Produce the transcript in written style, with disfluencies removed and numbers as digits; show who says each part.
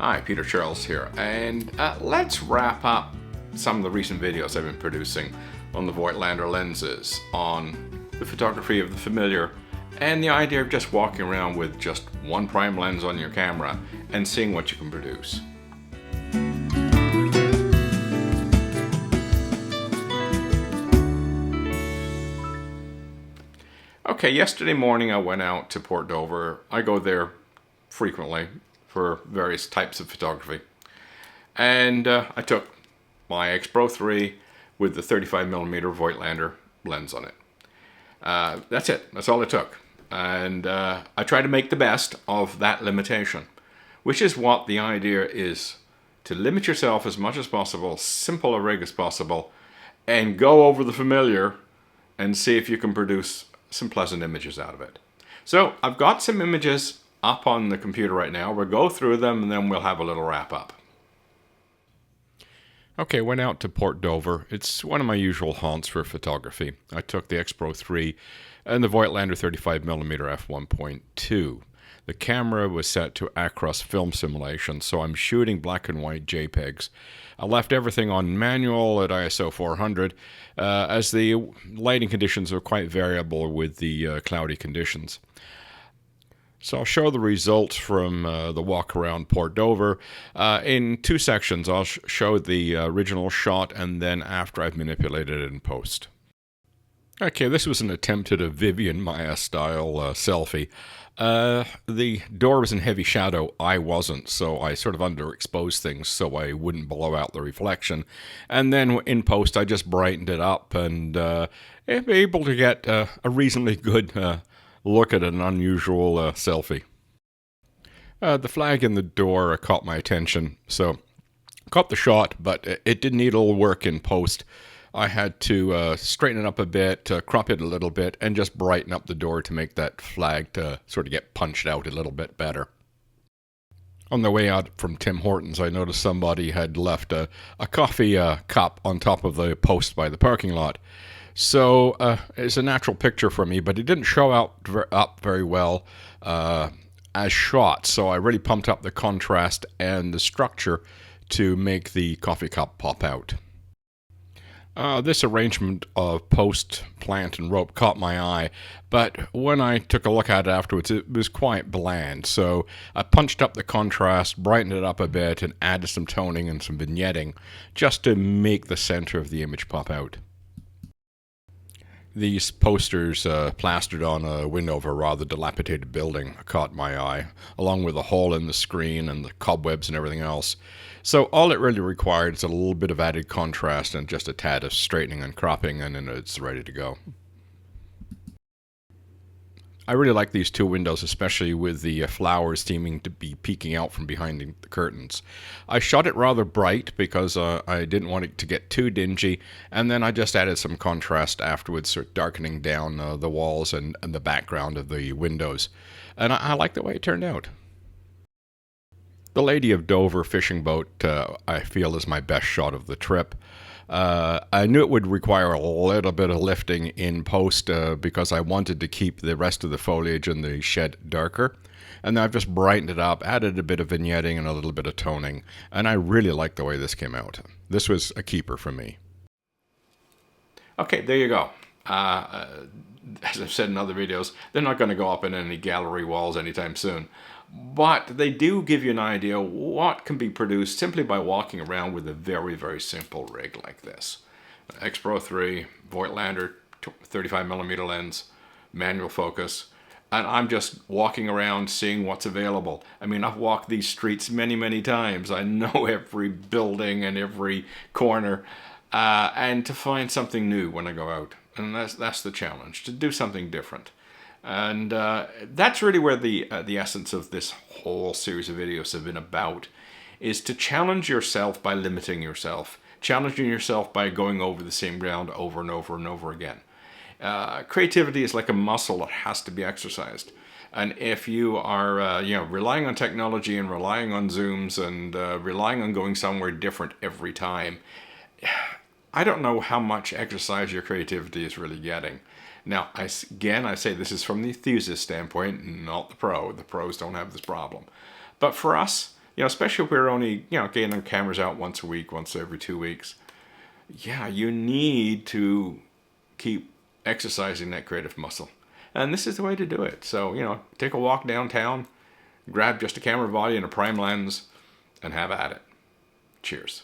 Speaker 1: Hi, Peter Charles here, and let's wrap up some of the recent videos I've been producing on the Voigtlander lenses, on the photography of the familiar, and the idea of just walking around with just one prime lens on your camera and seeing what you can produce. Okay, yesterday morning I went out to Port Dover. I go there frequently for various types of photography. And I took my X Pro 3 with the 35mm Voigtlander lens on it. That's it. That's all it took. And I try to make the best of that limitation, which is what the idea is: to limit yourself as much as possible, simple a rig as possible, and go over the familiar and see if you can produce some pleasant images out of it. So I've got some images up on the computer right now. We'll go through them and then we'll have a little wrap up. Okay, went out to Port Dover. It's one of my usual haunts for photography. I took the X Pro 3 and the Voigtlander 35mm f1.2. The camera was set to Acros film simulation, so I'm shooting black and white JPEGs. I left everything on manual at ISO 400, as the lighting conditions are quite variable with the cloudy conditions. So I'll show the results from the walk around Port Dover in two sections. I'll show the original shot and then after I've manipulated it in post. Okay, this was an attempt at a Vivian Maya style selfie. The door was in heavy shadow. I wasn't, so I sort of underexposed things so I wouldn't blow out the reflection. And then in post I just brightened it up and able to get a reasonably good look at an unusual selfie. The flag in the door caught my attention, so caught the shot, but it did need a little work in post. I had to straighten it up a bit, crop it a little bit, and just brighten up the door to make that flag to sort of get punched out a little bit better. On the way out from Tim Hortons, I noticed somebody had left a coffee cup on top of the post by the parking lot. So it's a natural picture for me, but it didn't show up very well as shot. So I really pumped up the contrast and the structure to make the coffee cup pop out. This arrangement of post, plant, and rope caught my eye, but when I took a look at it afterwards, it was quite bland. So I punched up the contrast, brightened it up a bit, and added some toning and some vignetting just to make the center of the image pop out. These posters plastered on a window of a rather dilapidated building caught my eye, along with a hole in the screen and the cobwebs and everything else. So all it really required is a little bit of added contrast and just a tad of straightening and cropping, and then it's ready to go. I really like these two windows, especially with the flowers seeming to be peeking out from behind the curtains. I shot it rather bright because I didn't want it to get too dingy, and then I just added some contrast afterwards, sort of darkening down the walls and the background of the windows. And I like the way it turned out. The Lady of Dover fishing boat, I feel, is my best shot of the trip. I knew it would require a little bit of lifting in post because I wanted to keep the rest of the foliage in the shed darker. And I've just brightened it up, added a bit of vignetting and a little bit of toning. And I really like the way this came out. This was a keeper for me. Okay, there you go. As I've said in other videos, they're not going to go up in any gallery walls anytime soon. But they do give you an idea what can be produced simply by walking around with a very, very simple rig like this. X Pro 3, Voigtlander 35mm lens, manual focus, and I'm just walking around seeing what's available. I mean, I've walked these streets many, many times. I know every building and every corner, and to find something new when I go out. And that's the challenge, to do something different. And that's really where the essence of this whole series of videos have been about, is to challenge yourself by limiting yourself, challenging yourself by going over the same ground over and over and over again. Creativity is like a muscle that has to be exercised. And if you are relying on technology and relying on Zooms and relying on going somewhere different every time, I don't know how much exercise your creativity is really getting. Now, I say this is from the enthusiast standpoint, not the pro. The pros don't have this problem. But for us, especially if we're only, getting our cameras out once a week, once every 2 weeks. Yeah, you need to keep exercising that creative muscle. And this is the way to do it. So, take a walk downtown, grab just a camera body and a prime lens, and have at it. Cheers.